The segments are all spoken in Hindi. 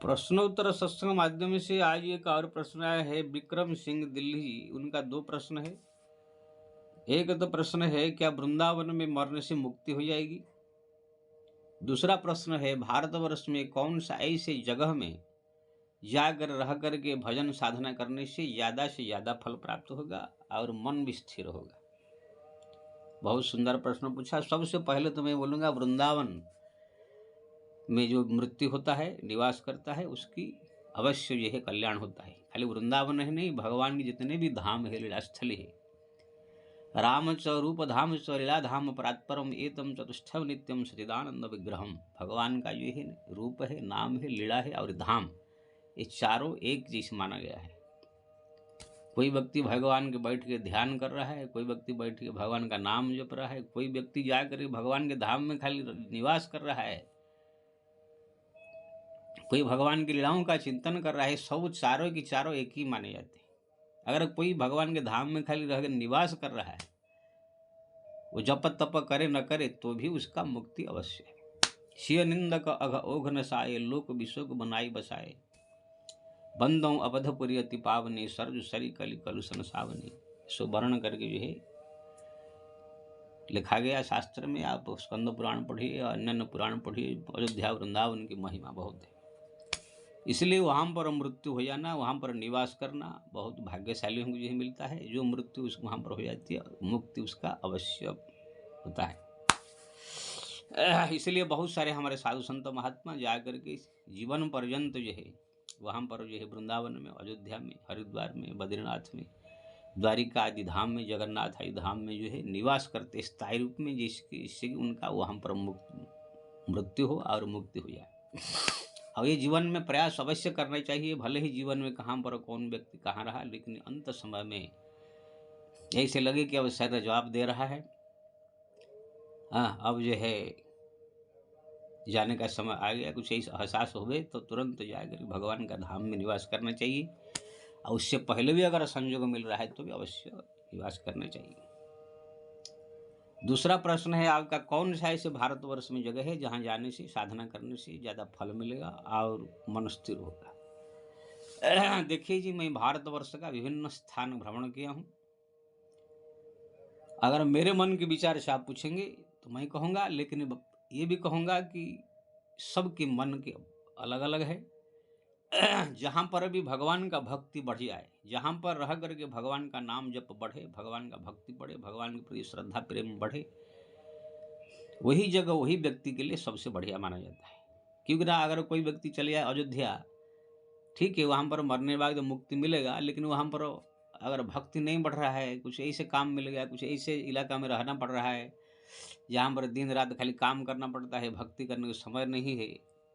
प्रश्नोत्तर सत्संग माध्यम से आज एक और प्रश्न आया है विक्रम सिंह दिल्ली। उनका दो प्रश्न है। एक तो प्रश्न है क्या वृंदावन में मरने से मुक्ति हो जाएगी। दूसरा प्रश्न है भारतवर्ष में कौन सा ऐसे जगह में जाकर रह करके भजन साधना करने से ज्यादा फल प्राप्त होगा और मन भी स्थिर होगा। बहुत सुंदर प्रश्न पूछा। सबसे पहले तो मैं बोलूंगा वृंदावन में जो मृत्यु होता है, निवास करता है, उसकी अवश्य यह कल्याण होता है। खाली वृंदावन है नहीं, भगवान के जितने भी धाम है, लीला स्थल है, राम च रूप धाम च लीला धाम परात्परम एतम चतुष्टय नित्यम सचिदानंद विग्रहम। भगवान का जो है रूप है, नाम है, लीला है और धाम, ये चारों एक चीज माना गया है। कोई व्यक्ति भगवान के बैठ के ध्यान कर रहा है, कोई व्यक्ति बैठ के भगवान का नाम जप रहा है, कोई व्यक्ति जाकर भगवान के धाम में खाली निवास कर रहा है, कोई भगवान की लीलाओं का चिंतन कर रहा है। सब चारों की चारों एक ही माने जाते हैं। अगर कोई भगवान के धाम में खाली रहकर निवास कर रहा है, वो जप तप करे न करे तो भी उसका मुक्ति अवश्य है। शिव निंदक अघ ओघ न साए, लोक विशोक बनाई बसाए, बंदों अबधपुरी अति पावने, सर्ज सरी कलि कलुषण सावने। सो वर्ण करके जो है लिखा गया शास्त्र में। आप स्कंद पुराण पढ़िए, अन्य पुराण पढ़िए। अयोध्या वृंदावन की महिमा बहुत है। इसलिए वहाँ पर मृत्यु हो जाना, वहाँ पर निवास करना बहुत भाग्यशालियों को यही मिलता है। जो मृत्यु उस वहाँ पर हो जाती है, मुक्ति उसका अवश्य होता है। इसलिए बहुत सारे हमारे साधु संत महात्मा जाकर के जीवन पर्यंत जो है वहाँ पर जो है वृंदावन में, अयोध्या में, हरिद्वार में, बद्रीनाथ में, द्वारिका आदि धाम में, जगन्नाथ आदि धाम में जो है निवास करते स्थायी रूप में, जिससे उनका वहाँ पर मृत्यु हो और मुक्ति हो जाए। और ये जीवन में प्रयास अवश्य करना चाहिए। भले ही जीवन में कहाँ पर कौन व्यक्ति कहाँ रहा, लेकिन अंत समय में ऐसे लगे कि अब शरीर जवाब दे रहा है, हाँ अब जो है जाने का समय आ गया, कुछ ऐसा एहसास हो गए तो तुरंत जाकर भगवान का धाम में निवास करना चाहिए। और उससे पहले भी अगर संयोग मिल रहा है तो भी अवश्य निवास करना चाहिए। दूसरा प्रश्न है आपका, कौन सा ऐसे भारतवर्ष में जगह है जहां जाने से, साधना करने से ज्यादा फल मिलेगा और मन स्थिर होगा। देखिए जी, मैं भारतवर्ष का विभिन्न स्थान भ्रमण किया हूं। अगर मेरे मन के विचार से आप पूछेंगे तो मैं कहूँगा, लेकिन ये भी कहूँगा कि सबके मन के अलग अलग है। जहाँ पर भी भगवान का भक्ति बढ़ जाए, जहाँ पर रह करके भगवान का नाम जप बढ़े, भगवान का भक्ति बढ़े, भगवान के प्रति श्रद्धा प्रेम बढ़े, वही जगह वही व्यक्ति के लिए सबसे बढ़िया माना जाता है। क्योंकि ना अगर कोई व्यक्ति चले जाए अयोध्या, ठीक है, वहाँ पर मरने के बाद मुक्ति मिलेगा, लेकिन वहाँ पर अगर भक्ति नहीं बढ़ रहा है, कुछ ऐसे काम मिल गया, कुछ ऐसे इलाका में रहना पड़ रहा है जहाँ पर दिन रात खाली काम करना पड़ता है, भक्ति करने का समय नहीं है,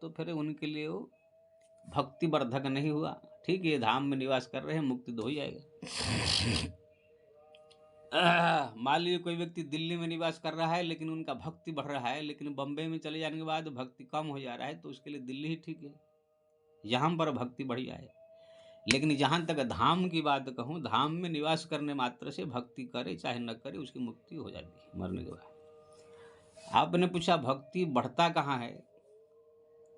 तो फिर उनके लिए वो भक्ति वर्धक नहीं हुआ। ठीक है, धाम में निवास कर रहे हैं, मुक्ति तो हो जाएगा। मान लीजिए कोई व्यक्ति दिल्ली में निवास कर रहा है, लेकिन उनका भक्ति बढ़ रहा है, लेकिन बम्बई में चले जाने के बाद भक्ति कम हो जा रहा है, तो उसके लिए दिल्ली ही ठीक है, यहाँ पर भक्ति बढ़ जाए। लेकिन जहाँ तक धाम की बात कहूँ, धाम में निवास करने मात्र से भक्ति करे चाहे न करे उसकी मुक्ति हो जाती है मरने के बाद। आपने पूछा भक्ति बढ़ता कहाँ है,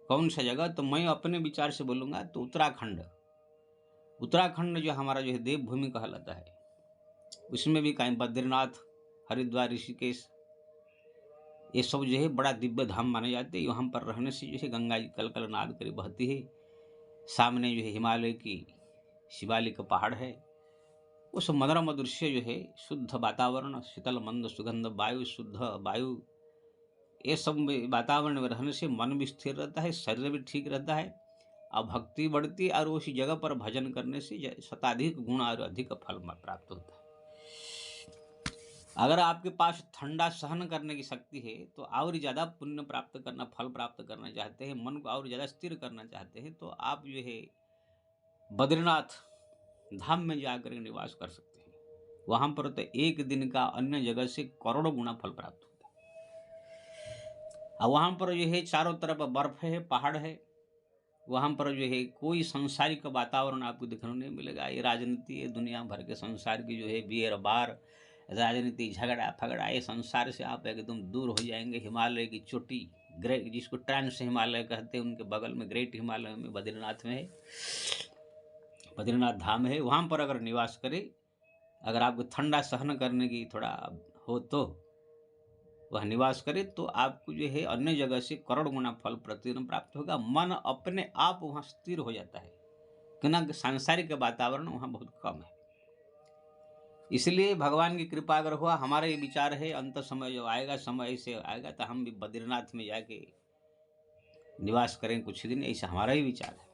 कौन सा जगह, तो मैं अपने विचार से बोलूँगा तो उत्तराखंड जो हमारा जो है देवभूमि कहलाता है, उसमें भी कहीं बद्रीनाथ, हरिद्वार, ऋषिकेश, ये सब जो है बड़ा दिव्य धाम माने जाते हैं। वहाँ पर रहने से जो है गंगा जी कल कल नाद कर बहती है, सामने जो है हिमालय की शिवालिक पहाड़ है, उस मनोरम दृश्य जो है, शुद्ध वातावरण, शीतल मंद सुगंध वायु, शुद्ध वायु, ये सब वातावरण में रहने से मन भी स्थिर रहता है, शरीर भी ठीक रहता है और भक्ति बढ़ती है, और उसी जगह पर भजन करने से शताधिक गुण और अधिक फल प्राप्त होता है। अगर आपके पास ठंडा सहन करने की शक्ति है तो और ज़्यादा पुण्य प्राप्त करना, फल प्राप्त करना चाहते हैं, मन को और ज़्यादा स्थिर करना चाहते हैं, तो आप जो है बद्रीनाथ धाम में जाकर निवास कर सकते हैं। वहाँ पर तो एक दिन का अन्य जगह से करोड़ों गुना फल प्राप्त होता है। और वहाँ पर जो है चारों तरफ बर्फ है, पहाड़ है, वहाँ पर जो है कोई सांसारिक वातावरण आपको दिखने नहीं मिलेगा। ये राजनीति है, दुनिया भर के संसार की जो है बियर बार, राजनीति, झगड़ा फगड़ा, ये संसार से आप एकदम दूर हो जाएंगे। हिमालय की चोटी ग्रेट, जिसको ट्रांस हिमालय कहते हैं, उनके बगल में ग्रेट हिमालय में बद्रीनाथ में है, बद्रीनाथ धाम है। वहाँ पर अगर निवास करें, अगर आपको ठंडा सहन करने की थोड़ा हो तो वह निवास करे, तो आपको जो है अन्य जगह से करोड़ गुना फल प्रतिदिन प्राप्त होगा। मन अपने आप वहाँ स्थिर हो जाता है, क्योंकि सांसारिक वातावरण वहाँ बहुत कम है। इसलिए भगवान की कृपा अगर हुआ, हमारा ये विचार है अंत समय जो आएगा, समय से आएगा तो हम भी बद्रीनाथ में जाके निवास करें कुछ दिन, ऐसा हमारा ही विचार है।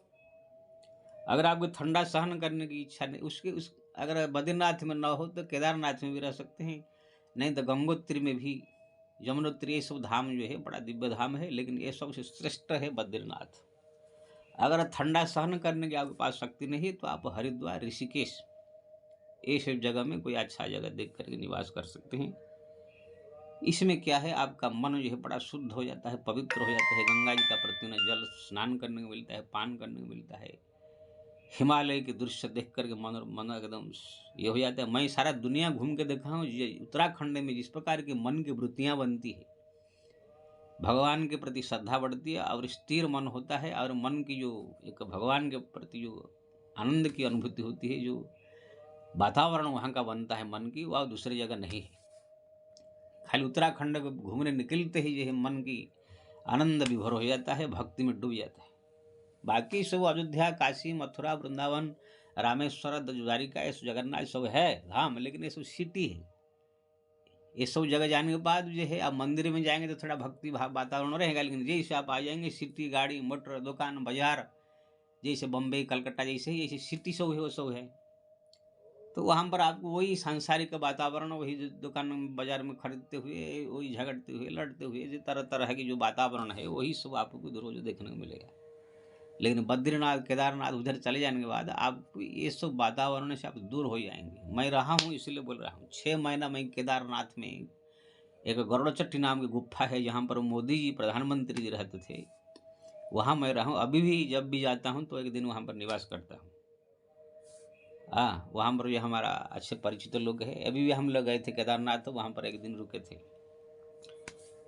अगर आपको ठंडा सहन करने की इच्छा नहीं, अगर बद्रीनाथ में न हो तो केदारनाथ में भी रह सकते हैं, नहीं तो गंगोत्री में भी, यमुनोत्री, ये सब धाम जो है बड़ा दिव्य धाम है, लेकिन ये सबसे श्रेष्ठ है बद्रीनाथ। अगर ठंडा सहन करने की आपके पास शक्ति नहीं तो आप हरिद्वार, ऋषिकेश, ये सब जगह में कोई अच्छा जगह देख करके निवास कर सकते हैं। इसमें क्या है, आपका मन जो है बड़ा शुद्ध हो जाता है, पवित्र हो जाता है। गंगा जी का प्रतिदिन जल स्नान करने को मिलता है, पान करने को मिलता है। हिमालय के दृश्य देख करके मन एकदम ये हो जाता है। मैं सारा दुनिया घूम के देखा हूँ, उत्तराखंड में जिस प्रकार की मन की वृत्तियाँ बनती है, भगवान के प्रति श्रद्धा बढ़ती है और स्थिर मन होता है, और मन की जो एक भगवान के प्रति जो आनंद की अनुभूति होती है, जो वातावरण वहाँ का बनता है मन की, वह दूसरी जगह नहीं है। खाली उत्तराखंड को घूमने निकलते ही जो है मन की आनंद विभोर हो जाता है, भक्ति में डूब जाता है। बाकी सब अयोध्या, काशी, मथुरा, वृंदावन, रामेश्वर, द्वारिका, ये सब जगन्नाथ सब है धाम, लेकिन ये सब सिटी है। ये सब जगह जाने के बाद जो है आप मंदिर में जाएंगे तो थोड़ा भक्ति भाव वातावरण रहेगा, लेकिन जैसे आप आ जाएंगे सिटी, गाड़ी मोटर, दुकान, बाजार, जैसे बम्बई, कलकत्ता जैसे सिटी सब है, वो सब है, तो वहाँ पर आपको वही सांसारिक वातावरण, वही दुकान बाजार में खरीदते हुए, वही झगड़ते हुए, लड़ते हुए, जो तरह तरह की जो वातावरण है, वही सब आपको रोज देखने को मिलेगा। लेकिन बद्रीनाथ, केदारनाथ उधर चले जाने के बाद आपको ये सब वातावरण से आप दूर हो जाएंगे। मैं रहा हूँ इसलिए बोल रहा हूँ। 6 महीना मैं केदारनाथ में, एक गरुड़चट्टी नाम की गुफा है जहाँ पर मोदी जी, प्रधानमंत्री जी रहते थे, वहाँ मैं रहा हूँ। अभी भी जब भी जाता हूँ तो एक दिन वहाँ पर निवास करता हूँ। वहाँ पर जो हमारा अच्छे परिचित लोग हैं, अभी भी हम लोग गए थे केदारनाथ, तो वहाँ पर एक दिन रुके थे,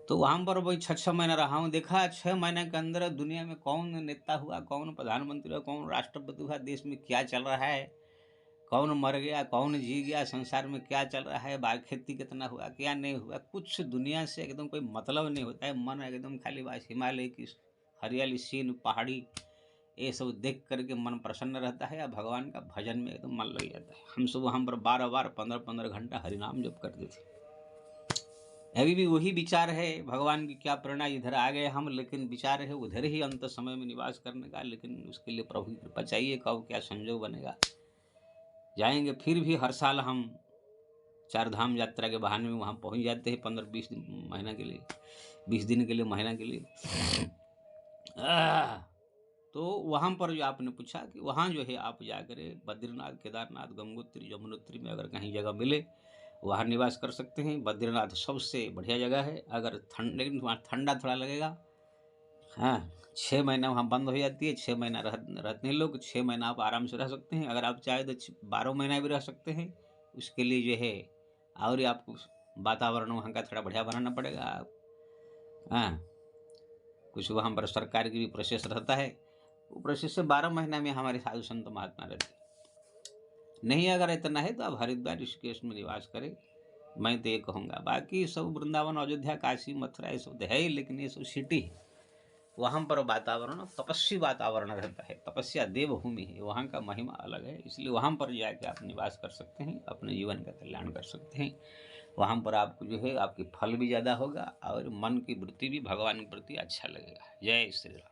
तो वहाँ पर वही 6 महीना रहा हूँ। देखा 6 महीने के अंदर दुनिया में कौन नेता हुआ, कौन प्रधानमंत्री हुआ, कौन राष्ट्रपति हुआ, देश में क्या चल रहा है, कौन मर गया, कौन जी गया, संसार में क्या चल रहा है, बाग खेती कितना हुआ, क्या नहीं हुआ, कुछ दुनिया से एकदम कोई मतलब नहीं होता है। मन एकदम खाली बस हिमालय की हरियाली, सीन, पहाड़ी, ये सब देख करके मन प्रसन्न रहता है, या भगवान का भजन में एकदम मन लग जाता है। हम सब वहाँ पर 12 15 घंटा हरिनाम जप करते थे। अभी भी वही विचार है। भगवान की क्या प्रेरणा, इधर आ गए हम, लेकिन विचार है उधर ही अंत समय में निवास करने का, लेकिन उसके लिए प्रभु की कृपा चाहिए, कब क्या संजोग बनेगा। जाएंगे फिर भी हर साल हम 4 धाम यात्रा के बहाने में वहाँ पहुँच जाते हैं, 15-20 महीना के लिए, 20 दिन के लिए, महीना के लिए। तो वहाँ पर जो आपने पूछा कि वहाँ जो है आप जाकर बद्रीनाथ, केदारनाथ, गंगोत्री, यमुनोत्री में अगर कहीं जगह मिले वहाँ निवास कर सकते हैं। बद्रीनाथ सबसे बढ़िया जगह है। अगर लेकिन वहाँ ठंडा थोड़ा लगेगा। 6 महीना वहाँ बंद हो जाती है, 6 महीना रहते हैं लोग, 6 महीना आप आराम से रह सकते हैं। अगर आप चाहे तो 12 महीना भी रह सकते हैं। उसके लिए जो है और आपको वातावरण वहाँ का थोड़ा बढ़िया बनाना पड़ेगा। कुछ वहाँ पर सरकार की भी प्रोसेस रहता है, वो प्रोसेस से 12 महीना में हमारे साधु संत महात्मा रहते। नहीं अगर इतना है तो आप हरिद्वार, ऋषिकेश में निवास करें, मैं तो ये कहूँगा। बाकी सब वृंदावन, अयोध्या, काशी, मथुरा ये सब है, लेकिन ये सब सिटी है। वहाँ पर वातावरण तपस्वी वातावरण रहता है, तपस्या देवभूमि है, वहाँ का महिमा अलग है। इसलिए वहाँ पर जाके आप निवास कर सकते हैं, अपने जीवन का कल्याण कर सकते हैं। वहाँ पर आपको जो है आपके फल भी ज़्यादा होगा और मन की वृत्ति भी भगवान के प्रति अच्छा लगेगा। जय श्री राम।